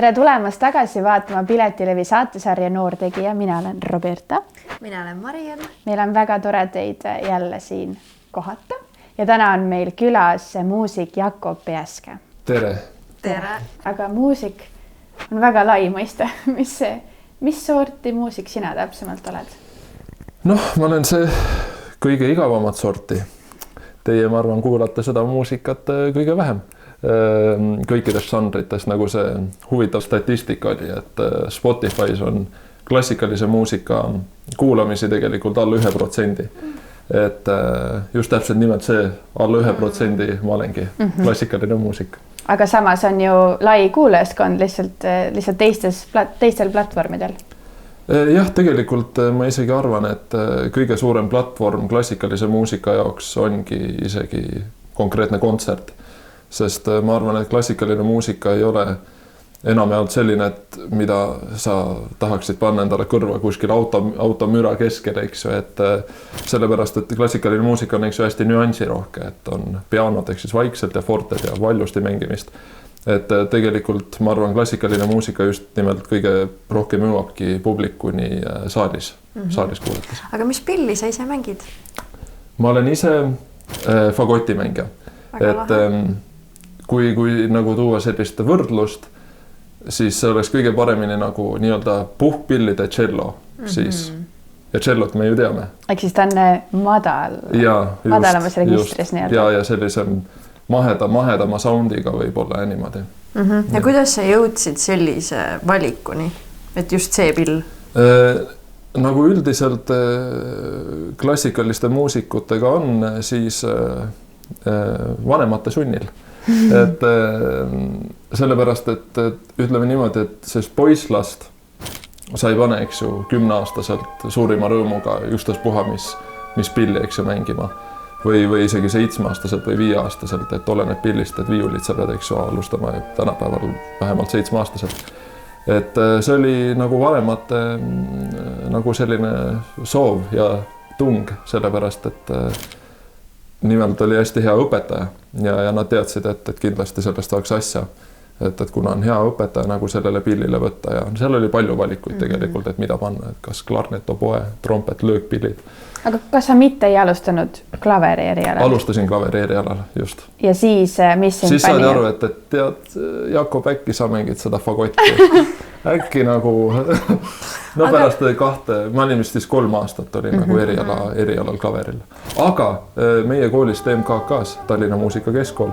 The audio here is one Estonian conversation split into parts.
Tere tulemast tagasi vaatama Piletilevi saatesarja Noortegija. Mina olen Roberta. Mina olen Mariel. Meil on väga tore teid jälle siin kohata. Ja täna on meil külas muusik Jakob Peaske. Tere. Tere. Aga muusik on väga lai mõiste. Mis sorti muusik sina täpsemalt oled? Noh, ma olen see kõige igavamat sorti. Teie, ma arvan, kuulate seda muusikat kõige vähem. Kõikidest žanritest, nagu see huvitav statistika oli, et Spotify's on klassikalise muusika kuulamisi tegelikult alla 1%. Et just täpselt nimelt see alla 1% ma olengi klassikaline muusik. Aga samas on ju lai kuulajaskond lihtsalt teistel platvormidel. Jah, tegelikult ma isegi arvan, et kõige suurem platvorm klassikalise muusika jaoks ongi isegi konkreetne kontsert. Sest ma arvan, et klassikaline muusika ei ole enamjaolt selline, et mida sa tahaksid panna endale kõrva kuskil automüra keskel, eks ju, et sellepärast, et klassikaline muusika on hästi nüansirohke, et on pianod, eks siis vaikselt ja forted ja valjusti mängimist. Et tegelikult ma arvan, klassikaline muusika just nimelt kõige rohkem jõuabki publikuni saalis kuulates. Aga mis pilli sa ise mängid? Ma olen ise fagotimängija. Et kui nagu tuua sellist võrdlust, siis see oleks kõige paremini nagu nii-öelda puhkpillide cello siis. Ja cellot me ju teame. Ehk siis ta on madalamas registris nii-öelda. Ja sellisem mahedama soundiga võib olla niimoodi. Ja kuidas sa jõudsid sellise valikuni, et just see pill? Nagu üldiselt klassikaliste muusikutega on siis vanemate sunnil. Et sellepärast, et ütleme niimoodi, et sest poislast sa ei pane, eks ju, 10-aastaselt suurima rõõmuga justaspuha, mis pilli, eks ju, mängima. Või isegi 7-aastaselt või 5-aastaselt, et oleneb pillist, et viiulit sa pead, eks ju, alustama tänapäeval vähemalt 7-aastaselt. Et see oli nagu vanemate nagu selline soov ja tung, sellepärast, et nimelt oli hästi hea õpetaja ja nad teadsid, et kindlasti sellest saaks asja, et kuna on hea õpetaja nagu sellele pillile võtta ja seal oli palju valikuid tegelikult, et mida panna, et kas klarnet, oboe, trompet, löökpillid. Aga kas sa mitte ei alustanud klaveri erialal? Alustasin klaveri erialal, just. Ja siis mis sind siis saadi aru, et tead, Jakob, äkki sa mängid seda fagotti. Äkki nagu, no pärast ma olin vist 3 aastat oli nagu erialal klaveril. Aga meie koolist MKK-s, Tallinna Muusikakeskkool,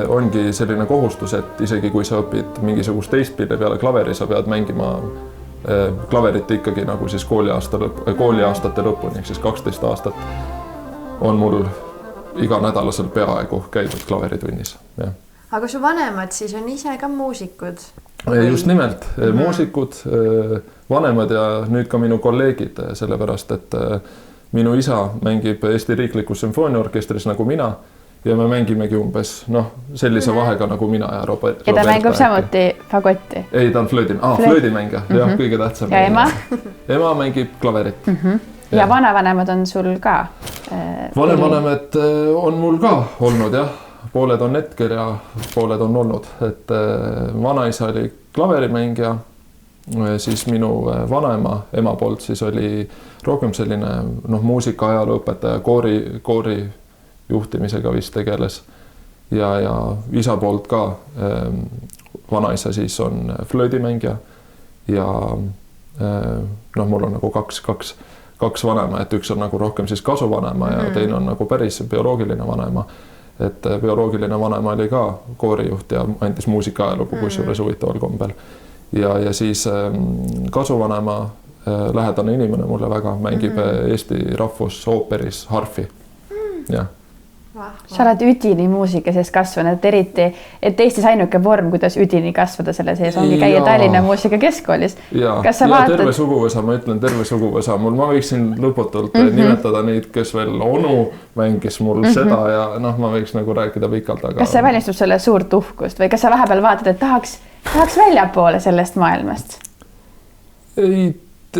ongi selline kohustus, et isegi kui sa õpid mingisugust teist pilli peale klaveri, sa pead mängima klaverit ikkagi nagu siis kooliaastate lõpuni, ehk siis 12 aastat on mul iga nädalasel peaaegu käidud klaveritunnis. Ja. Aga su vanemad siis on ise ka muusikud? Just nimelt, muusikud, vanemad ja nüüd ka minu kolleegid, sellepärast, et minu isa mängib Eesti Riiklikus Sümfooniaorkestris nagu mina ja me mängimegi umbes sellise vahega nagu mina ja Robert. Ja ta mängib samuti fagotti? Ei, ta on flöödimängija, jah, kõige tähtsam. Ja ema? Ema mängib klaverit. Ja vanavanemad on sul ka? Vanavanemad on mul ka olnud, jah. Pooled on hetkel ja pooled on olnud. Et vanaisa oli klaverimängija, siis minu vanaema, ema poolt siis oli rohkem selline muusika ajalooõpetaja, koori juhtimisega vist tegeles ja isa poolt ka vanaisa siis on flöödimängija ja mul on nagu kaks vanema, et üks on nagu rohkem siis kasuvanema ja teine on nagu päris bioloogiline vanema, et bioloogiline vanema oli ka koorijuht ja andis muusika ajalugu kusjuures huvitaval kombel ja siis kasuvanema lähedane inimene mulle väga mängib Eesti Rahvusooperis harfi. Jah. Sa oled üdini muusika sees kasvanud, eriti, et Eestis ainuke vorm, kuidas üdini kasvada selle sees ongi käia Tallinna Muusikakeskkoolis. Ja terve suguvõsa, ma ütlen terve suguvõsa. Ma võiksin lõputult nimetada neid, kes veel onu mängis mul seda ja ma võiks nagu rääkida pikalt. Aga... Kas see välistab sulle suurt uhkust või kas sa vahepeal vaatad, et tahaks väljapoole sellest maailmast? Ei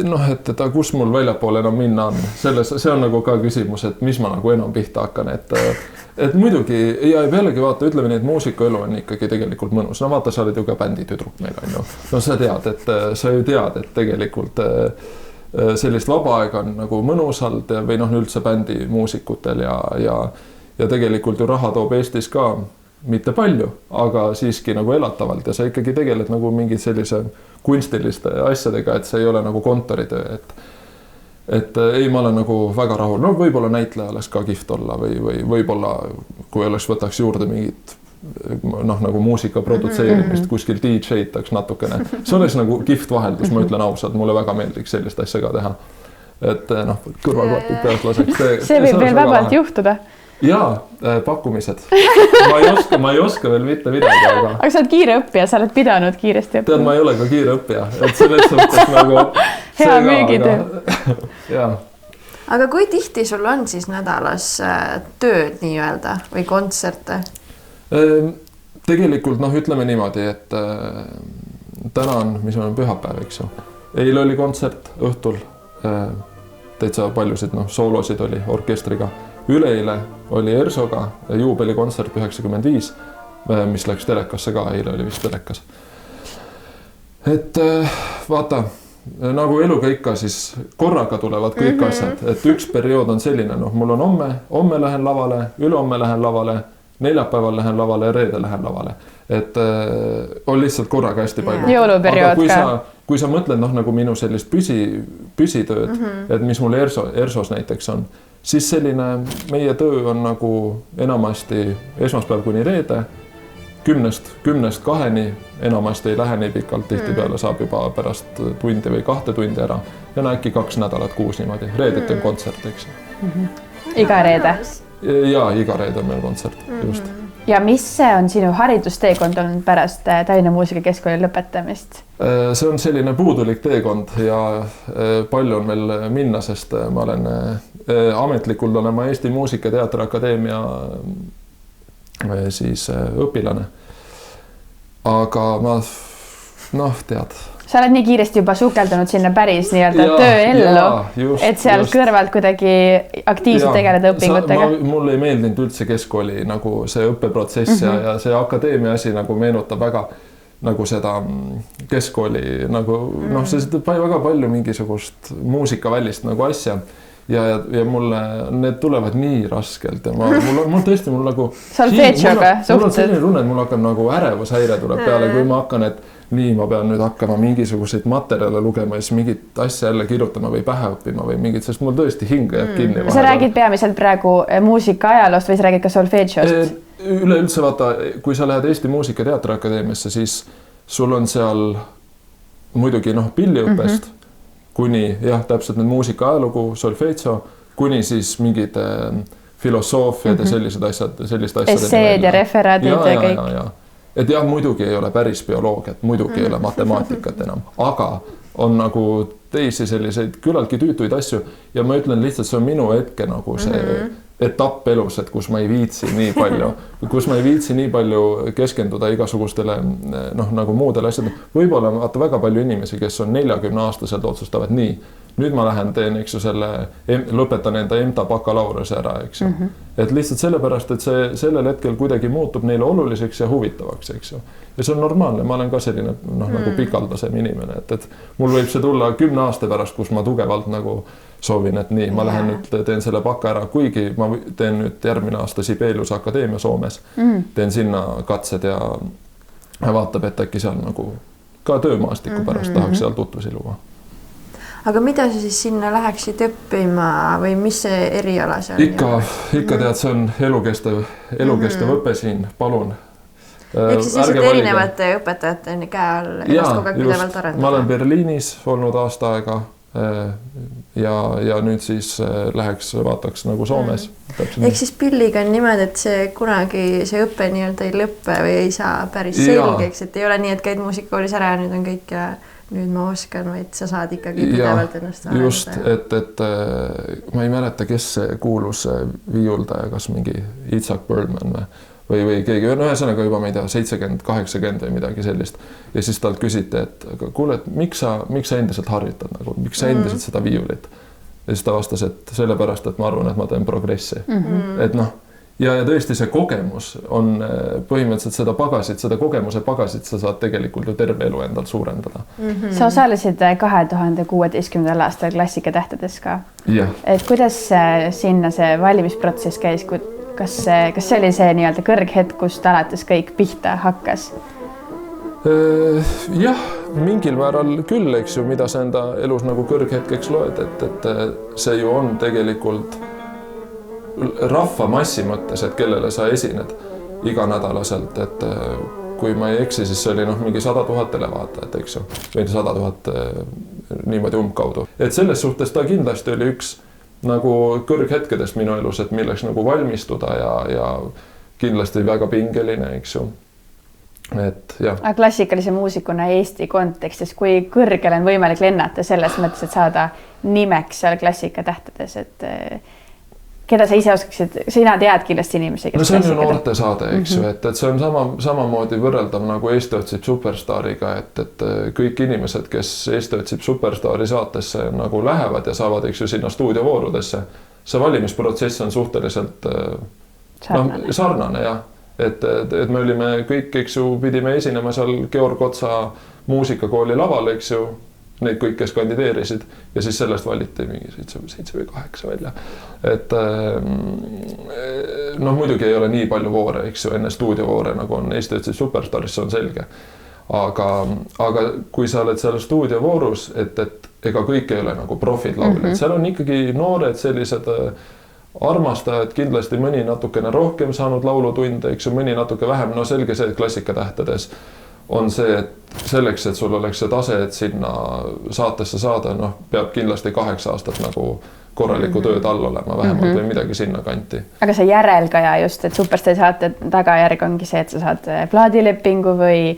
noh, et kus mul väljapoole enam minna on, see on nagu ka küsimus, et mis ma nagu enam pihta hakkan, et muidugi ja pealegi vaata, ütleme nii, et muusikuelu on ikkagi tegelikult mõnus. No vaata, sa oled ju ka bänditüdruk meil on ju. No sa ju tead, et tegelikult sellist vaba aega on nagu mõnusalt või noh, üldse bändi muusikutel ja tegelikult ju raha toob Eestis ka mitte palju, aga siiski nagu elatavalt ja sa ikkagi tegeled nagu mingi sellise kunstiliste asjadega, et see ei ole nagu kontoritöö, et ei, ma olen nagu väga rahul. No võib-olla näitleja oleks ka kihvt olla või võib-olla kui võtaks juurde mingit noh, nagu muusika produtseerimist, kuskil DJ taks natukene. See oleks nagu kihvt vaheldus, ma ütlen ausalt, mulle väga meeldiks sellist asja ka teha. Et noh, kõrvaklapid pealt laseks. See võib veel vabalt juhtuda. Jaa, pakkumised. Ma ei oska veel mitte midagi, aga sa oled kiire õppija, sa oled pidanud kiiresti õppima. Tead, ma ei ole ka kiire õppija, et selles suhtes nagu hea müügitöö. Jaa. Aga kui tihti sul on siis nädalas tööd nii-öelda või kontserte? Tegelikult noh, ütleme niimoodi, et täna on, mis on pühapäev, eks ju. Eile oli kontsert õhtul, täitsa paljusid soolosid oli orkestriga. Üleile oli Ersoga juubelikontsert 95, mis läks telekasse ka, eile oli vist telekas. Et vaata, nagu eluga ikka, siis korraga tulevad kõik asjad, et üks periood on selline, noh, mul on homme lähen lavale, ülehomme lähen lavale, neljapäeval lähen lavale ja reede lähen lavale. Et on lihtsalt korraga hästi palju. Jõuluperiood ka. Kui sa mõtled nagu minu sellist püsitööd, et mis mul Ersos näiteks on, siis selline meie töö on nagu enamasti esmaspäev kuni reede, 10-2 enamasti ei lähe nii pikalt, tihtipeale saab juba pärast tundi või 2 tundi ära ja äkki 2 nädalat kuus niimoodi. Reedet on kontsert, eks. Iga reede? Jaa, iga reede on meil kontsert, just. Ja mis see on sinu haridusteekond olnud pärast Tallinna Muusikakeskkooli lõpetamist? See on selline puudulik teekond ja palju on veel minna, sest ma olen ametlikult olen ma Eesti Muusika- ja Teatriakadeemia siis õpilane. Aga ma, noh, tead. Sa oled nii kiiresti juba sukeldunud sinna päris nii-öelda tööellu, et seal kõrvalt kuidagi aktiivselt tegeleda õpingutega. Mulle ei meeldinud üldse keskkooli nagu see õppeprotsess ja see akadeemia asi nagu meenutab väga nagu seda keskkooli nagu noh, see väga palju mingisugust muusikavälist nagu asja ja mulle need tulevad nii raskelt ja mul tõesti mul nagu solfeggioga suhted. Mul on selline tunne, et mul hakkab nagu ärevushäire tuleb peale, kui ma hakkan, et nii ma pean nüüd hakkama mingisuguseid materjale lugema ja siis mingit asja jälle kirjutama või pähe õppima või mingit, sest mul tõesti hinge jääb kinni. Sa räägid peamiselt praegu muusika ajaloost või sa räägid ka solfeggiost? Üleüldse vaata, kui sa lähed Eesti Muusika- ja Teatriakadeemiasse, siis sul on seal muidugi pilliõppest kuni jah, täpselt need muusika ajalugu, solfeggio, kuni siis mingid filosoofiad ja sellised asjad. Esseed ja referaadid ja kõik. Et jah, muidugi ei ole päris bioloogiat, muidugi ei ole matemaatikat enam, aga on nagu teisi selliseid küllaltki tüütuid asju ja ma ütlen lihtsalt, see on minu hetke nagu see etapp elus, et kus ma ei viitsi nii palju keskenduda igasugustele nagu muudele asjadele. Võib-olla vaata väga palju inimesi, kes on 40-aastaselt otsustavad nii, nüüd ma lähen teen, eks ju, lõpetan enda EMTA bakalaureuse ära, eks ju. Et lihtsalt sellepärast, et see sellel hetkel kuidagi muutub neile oluliseks ja huvitavaks, eks ju. Ja see on normaalne, ma olen ka selline nagu pikaldasem inimene, et mul võib see tulla 10 aasta pärast, kus ma tugevalt nagu soovin, et nii, ma lähen nüüd teen selle baka ära, kuigi ma teen nüüd järgmine aasta Sibeliuse Akadeemia Soomes, teen sinna katsed ja vaatab, et äkki seal nagu ka töömaastiku pärast tahaks seal tutvusi luua. Aga mida sa siis sinna läheksid õppima või mis see eriala seal? Ikka tead, see on elukestev õpe siin, palun. Ehk siis lihtsalt erinevate õpetajate käe all ennast kogu aeg pidevalt arendada? Ma olen Berliinis olnud aasta aega ja nüüd siis läheks vaataks nagu Soomes. Ehk siis pilliga on niimoodi, et see kunagi see õpe nii-öelda ei lõppe või ei saa päris selgeks, et ei ole nii, et käid muusikakoolis ära ja nüüd on kõik ja nüüd ma oskan, vaid sa saad ikkagi pidevalt ennast arendada. Just, et ma ei mäleta, kes see kuulus viiuldaja, kas mingi Itzhak Perlman või, või keegi, no ühesõnaga juba ma ei tea, 70, 80 või midagi sellist. Ja siis talt küsiti, et kuule, et miks sa endiselt harjutad nagu, miks sa endiselt seda viiulit? Ja siis ta vastas, et sellepärast, et ma arvan, et ma teen progressi. Et noh, ja tõesti see kogemus on põhimõtteliselt seda kogemuse pagasit sa saad tegelikult ju terve elu endal suurendada. Sa osalesid 2016. aastal Klassikatähtedes ka. Et kuidas sinna see valimisprotsess käis, kas see oli see nii-öelda kõrghetk, kust alates kõik pihta hakkas? Jah, mingil määral küll, eks ju, mida sa enda elus nagu kõrghetkeks loed, et see ju on tegelikult rahva massi mõttes, et kellele sa esined iganädalaselt, et kui ma ei eksi, siis see oli mingi 100 000 televaatajat, eks ju, või 100 000 niimoodi umbkaudu. Et selles suhtes ta kindlasti oli üks nagu kõrghetkedest minu elus, et milleks nagu valmistuda ja kindlasti väga pingeline, eks ju. Et jah. Aga klassikalise muusikuna Eesti kontekstis, kui kõrgel on võimalik lennata selles mõttes, et saada nimeks seal Klassikatähtedes, et keda sa ise oskaksid, sina tead kindlasti inimesi, kes... No see on ju noorte saade, eks ju, et see on samamoodi võrreldav nagu Eesti otsib superstaariga, et kõik inimesed, kes Eesti otsib superstaari saatesse nagu lähevad ja saavad, eks ju, sinna stuudiovoorudesse, see valimisprotsess on suhteliselt sarnane, jah. Et me olime kõik, eks ju, pidime esinema seal Georg Otsa muusikakooli laval, eks ju, neid kõik, kes kandideerisid ja siis sellest valiti mingi 7 või 8 välja. Et muidugi ei ole nii palju voore, eks ju, enne stuudiovoore, nagu on Eesti otsib superstaarist, see on selge. Aga kui sa oled seal stuudiovoorus, et ega kõik ei ole nagu profid lauljad, seal on ikkagi noored sellised armastajad, kindlasti mõni natukene rohkem saanud laulutunde, eks ju, mõni natuke vähem, no selge see, et Klassikatähtedes on see, et selleks, et sul oleks see tase, et sinna saatesse saada, peab kindlasti 8 aastat nagu korralikku tööd all olema vähemalt või midagi sinna kanti. Aga see järelkaja just, et Superstaari saate tagajärg ongi see, et sa saad plaadilepingu või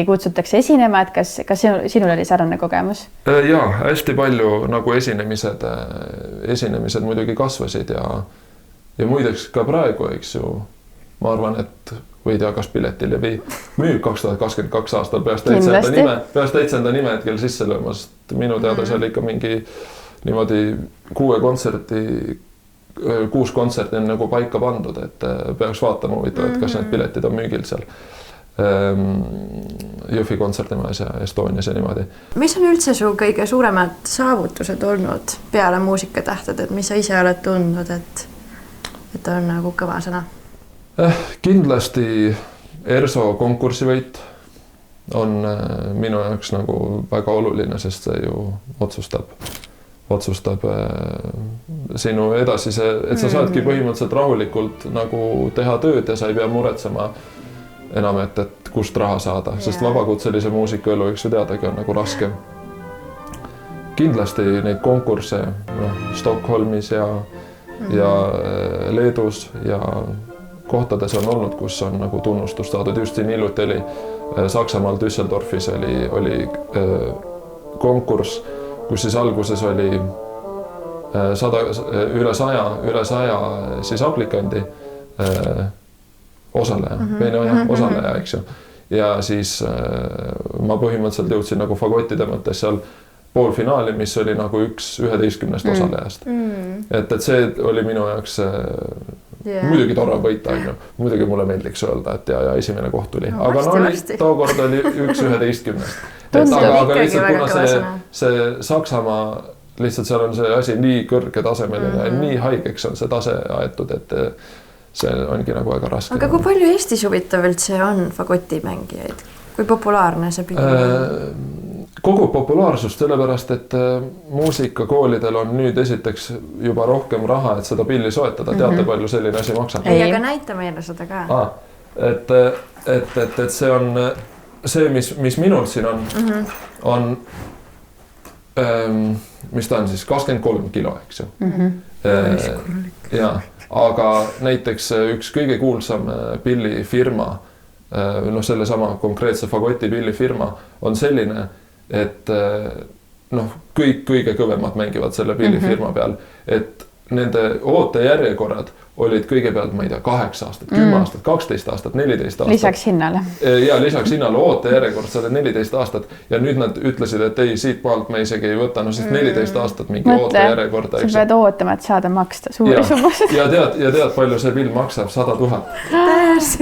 kutsutakse esinema, et kas sinul oli sarnane kogemus? Jaa, hästi palju nagu esinemised muidugi kasvasid ja muideks ka praegu, eks ju, ma arvan, et või ei tea, kas Piletilevi müüb 2022 aastal peast täitsa enda nime hetkel sisse löömas. Minu teada see oli ikka mingi niimoodi 6 kontserti on nagu paika pandud, et peaks vaatama huvitav, et kas need piletid on müügil seal Jõhvi kontserdimajas ja Estonias ja niimoodi. Mis on üldse su kõige suuremad saavutused olnud peale Muusikatähted, et mis sa ise oled tundnud, et on nagu kõva sõna? Kindlasti ERSO konkursivõit on minu jaoks nagu väga oluline, sest see ju otsustab sinu edasise, et sa saadki põhimõtteliselt rahulikult nagu teha tööd ja sa ei pea muretsema enam, et kust raha saada, sest vabakutselise muusikuelu, eks ju teadagi, on nagu raske. Kindlasti neid konkursse Stockholmis ja Leedus ja kohtades on olnud, kus on nagu tunnustust saadud. Just siin hiljuti oli Saksamaal Düsseldorfis oli konkurss, kus siis alguses oli üle 100 siis aplikandi osaleja, eks ju. Ja siis ma põhimõtteliselt jõudsin nagu fagottide mõttes seal poolfinaali, mis oli nagu 11 osalejast. Et see oli minu jaoks muidugi tore võita, muidugi mulle meeldiks öelda, et ja esimene koht tuli. Aga tookord oli 11. Aga lihtsalt kuna see Saksamaa, lihtsalt seal on see asi nii kõrge tasemeline ja nii haigeks on see tase aetud, et see ongi nagu väga raske. Aga kui palju Eestis huvitav üldse on fagotimängijaid? Kui populaarne see pilli on? Kogu populaarsust sellepärast, et muusikakoolidel on nüüd esiteks juba rohkem raha, et seda pilli soetada. Teate, palju selline asi maksab? Ei, aga näita meile seda ka. Et see on see, mis minul siin on mis ta on siis 23 kilo, eks ju. Ja, aga näiteks üks kõige kuulsam pillifirma, selle sama konkreetse fagoti pillifirma on selline, et kõik kõige kõvemad mängivad selle pillifirma peal, et nende ootejärjekorrad olid kõigepealt, ma ei tea, 8 aastat, 10 aastat, 12 aastat, 14 aastat. Lisaks hinnale. Ja lisaks hinnale ootejärjekord, sa oled 14 aastat ja nüüd nad ütlesid, et ei, siit maalt me isegi ei võta, no sest 14 aastat mingi ootejärjekorda. Sa pead ootama, et saada maksta suuri summasid. Ja tead, palju see pill maksab? 100 000.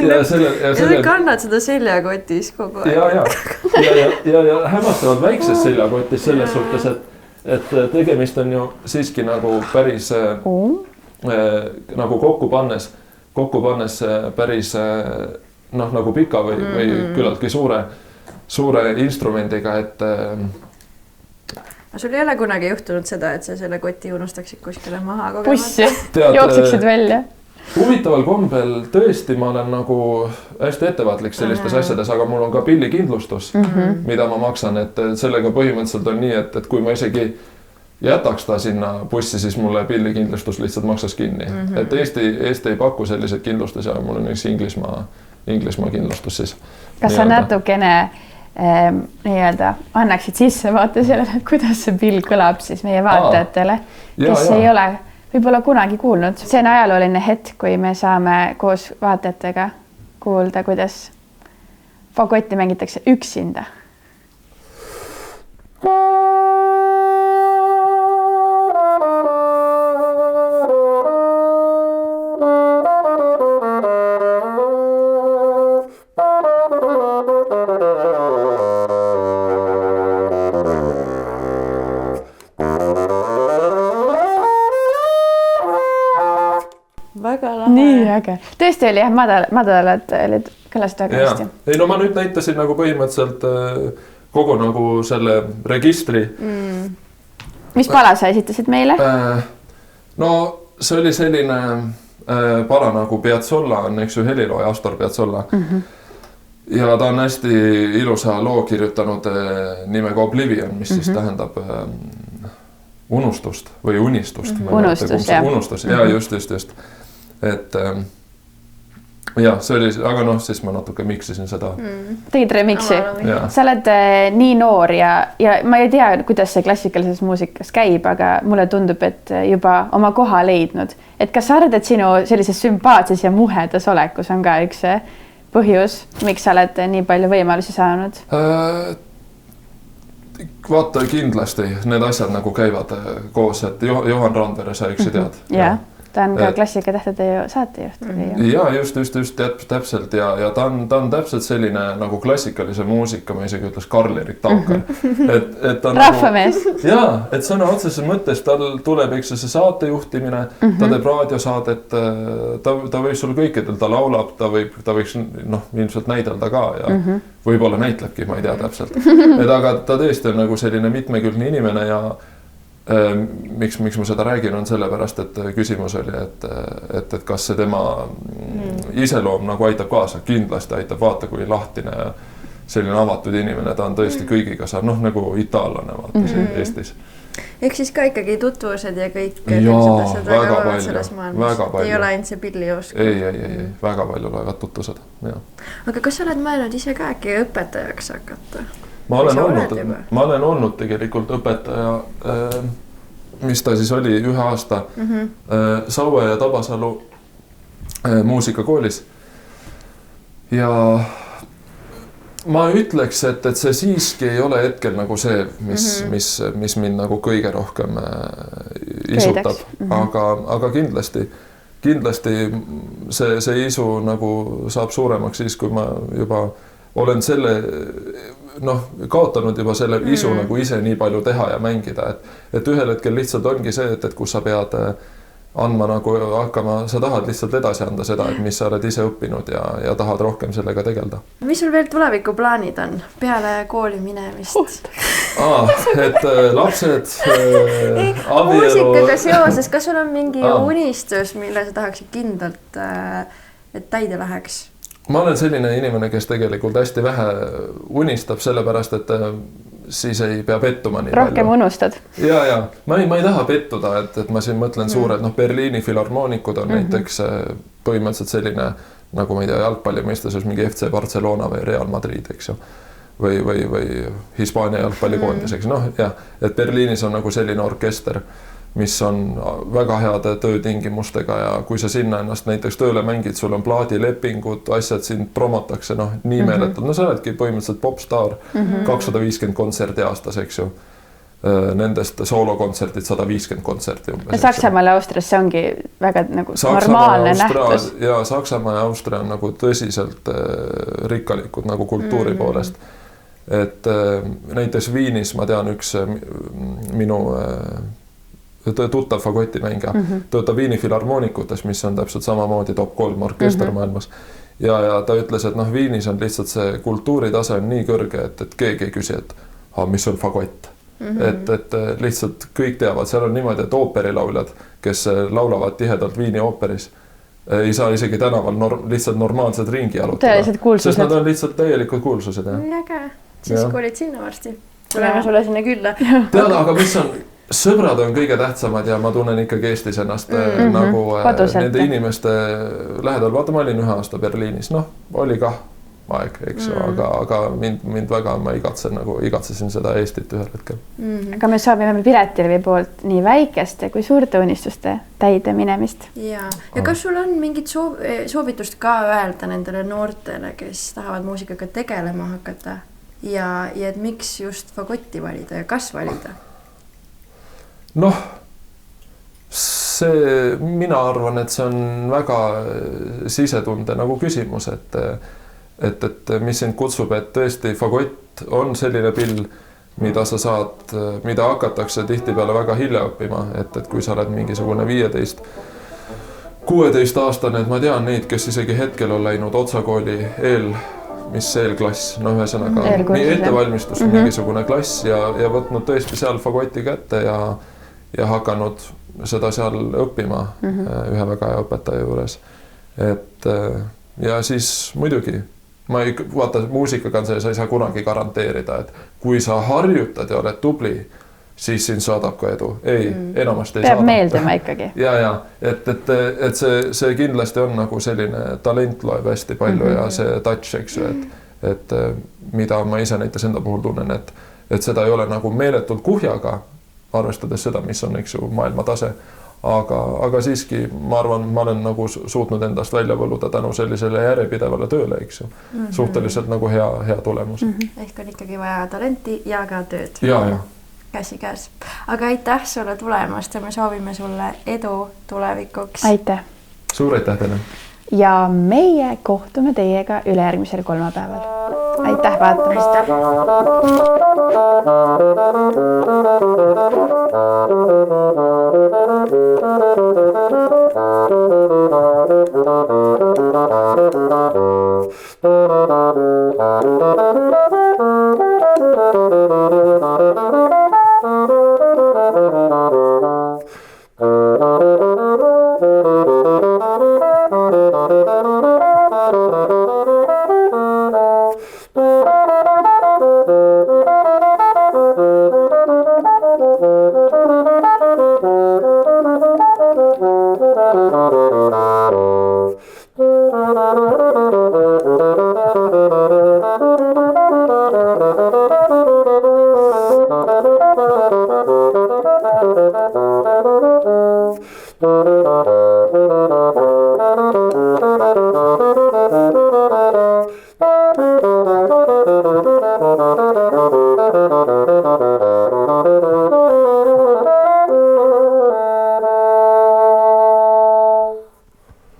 Ja sa kannad seda seljakotis kogu aeg. Ja hämmastavalt väikses seljakotis selles suhtes, et tegemist on ju siiski nagu päris nagu kokku pannes päris nagu pika või küllaltki suure instrumendiga, et sul ei ole kunagi juhtunud seda, et sa selle koti unustaksid kuskile maha bussi, jooksiksid välja? Huvitaval kombel tõesti ma olen nagu hästi ettevaatlik sellistes asjades, aga mul on ka pillikindlustus, mida ma maksan, et sellega põhimõtteliselt on nii, et kui ma isegi jätaks ta sinna bussi, siis mulle pillikindlustus lihtsalt maksas kinni. Et Eesti ei paku selliseid kindlustus ja mul on üks Inglismaa kindlustus siis. Kas sa natukene nii-öelda annaksid sissevaate sellele, kuidas see pill kõlab siis meie vaatajatele, kes ei ole võib-olla kunagi kuulnud. See on ajalooline hetk, kui me saame koos vaatajatega kuulda, kuidas fagotti mängitakse üksinda. Nii äge. Tõesti oli jah, madalad olid kõlasid väga hästi. Ei, no ma nüüd näitasin nagu põhimõtteliselt kogu nagu selle registri. Mis pala sa esitasid meile? No see oli selline pala nagu Piazzolla on, eks ju, helilooja Astor Piazzolla. Ja ta on hästi ilusa loo kirjutanud nimega Oblivion, mis siis tähendab unustust või unistust. Unustus, ja just. Et see oli, aga siis ma natuke miksisin seda. Tegid remixi. Sa oled nii noor ja ma ei tea, kuidas see klassikalises muusikas käib, aga mulle tundub, et juba oma koha leidnud. Et kas sa arvad, et sinu sellises sümpaatses ja muhedas olekus on ka üks põhjus, miks sa oled nii palju võimalusi saanud? Vaata, kindlasti need asjad nagu käivad koos, et Johan Randvere sa üksi tead. Ta on ka Klassikatähtede saatejuht. Ja just täpselt ja ta on täpselt selline nagu klassikalise muusika, ma isegi ütles Karl-Erik Taukar. Rahvamees. Jaa, et sõna otseses mõttes tal tuleb see saatejuhtimine, ta teeb raadiosaadet, ta võib sul kõikidel, ta laulab, ta võiks ilmselt näidelda ka ja võib-olla näitlebki, ma ei tea täpselt. Aga ta tõesti on nagu selline mitmekülgne inimene ja miks ma seda räägin, on sellepärast, et küsimus oli, et kas see tema iseloom nagu aitab kaasa. Kindlasti aitab, vaata kui lahtine selline avatud inimene, ta on tõesti kõigiga saab, nagu itaallane vaata siin Eestis. Ehk siis ka ikkagi tutvused ja kõik väga palju. Ei ole ainult see pilliosk. Ei, väga palju loevad tutvused. Aga kas sa oled mõelnud ise ka äkki õpetajaks hakata? Ma olen olnud tegelikult õpetaja, mis ta siis oli 1 aasta Saue ja Tabasalu muusikakoolis. Ja ma ütleks, et see siiski ei ole hetkel nagu see, mis mind nagu kõige rohkem isutab. Aga kindlasti see isu nagu saab suuremaks siis, kui ma juba olen selle kaotanud juba selle isu nagu ise nii palju teha ja mängida, et ühel hetkel lihtsalt ongi see, et kus sa pead andma nagu hakkama, sa tahad lihtsalt edasi anda seda, et mis sa oled ise õppinud ja tahad rohkem sellega tegelda. Mis sul veel tulevikuplaanid on peale kooli minemist? Et lapsed, abielu... Muusikaga seoses, kas sul on mingi unistus, mille sa tahaksid kindlalt, et täide läheks? Ma olen selline inimene, kes tegelikult hästi vähe unistab, sellepärast, et siis ei pea pettuma nii rohkem palju. Unustad. Ja. Ma ei taha pettuda, et ma siin mõtlen suured, Berliini filharmoonikud on näiteks põhimõtteliselt selline, nagu ma ei tea, jalgpalli mõistes mingi FC Barcelona või Real Madrid, eks ju. Või Hispaania jalgpallikoondis, eks. Et Berliinis on nagu selline orkester. mis on väga heade töötingimustega ja kui sa sinna ennast näiteks tööle mängid, sul on plaadilepingud, asjad sind promotakse, noh, nii meeletult, no sa oledki põhimõtteliselt popstaar, 250 kontserdi aastas, eks ju. Nendest soolokontserdid 150 kontserti umbes. Saksamaal ja Austrias see ongi väga nagu normaalne nähtus. Ja Saksamaa ja Austria on nagu tõsiselt rikkalikud nagu kultuuri poolest. Et näiteks Viinis ma tean üks minu tuttav fagotimängija, töötab Viini filharmoonikutes, mis on täpselt samamoodi top 3 orkester maailmas. Ja ta ütles, et noh, Viinis on lihtsalt see kultuuritase on nii kõrge, et keegi ei küsi, et mis on fagott. Et lihtsalt kõik teavad, seal on niimoodi, et ooperilauljad, kes laulavad tihedalt Viini ooperis, ei saa isegi tänaval lihtsalt normaalsed ringi jalutada. Sest nad on lihtsalt täielikult kuulsused. Äge, siis kui olid sinna varsti. Tuleme sulle sinna külla. Tead, aga mis on, sõbrad on kõige tähtsamad ja ma tunnen ikkagi Eestis ennast nagu nende inimeste lähedal. Vaata, ma olin 1 aasta Berliinis, noh, oli kah aeg, eks ju, aga mind väga, ma igatsesin seda Eestit ühel hetkel. Aga me soovime Piretilivi poolt nii väikeste kui suurte unistuste täide minemist. Ja kas sul on mingit soovitust ka öelda nendele noortele, kes tahavad muusikaga tegelema hakata ja et miks just fagotti valida ja kas valida? Noh, mina arvan, et see on väga sisetunde nagu küsimus, et mis sind kutsub, et tõesti fagott on selline pill, mida sa saad, mida hakatakse tihtipeale väga hilja õppima, et kui sa oled mingisugune 15, 16 aastane, et ma tean neid, kes isegi hetkel on läinud otsakooli eelklass, no ühesõnaga nii ettevalmistus mingisugune klass ja võtnud tõesti seal fagoti kätte ja hakanud seda seal õppima ühe väga hea õpetaja juures. Et ja siis muidugi vaata, muusikaga on see, sa ei saa kunagi garanteerida, et kui sa harjutad ja oled tubli, siis sind saadab ka edu. Ei, enamasti ei saada. Peab meeldima ikkagi. Ja, et see kindlasti on nagu selline talent loeb hästi palju ja see touch, eks ju, et mida ma ise näiteks enda puhul tunnen, et seda ei ole nagu meeletult kuhjaga, arvestades seda, mis on, eks ju, maailma tase. Aga siiski, ma arvan, ma olen nagu suutnud endast välja võluda tänu sellisele järjepidevale tööle, eks ju. Suhteliselt nagu hea tulemus. Ehk on ikkagi vaja talenti ja ka tööd. Ja. Käsi käes. Aga aitäh sulle tulemast ja me soovime sulle edu tulevikuks. Aitäh. Suur aitäh teile. Ja meie kohtume teiega ülejärgmisel kolmapäeval. Aitäh vaatamast.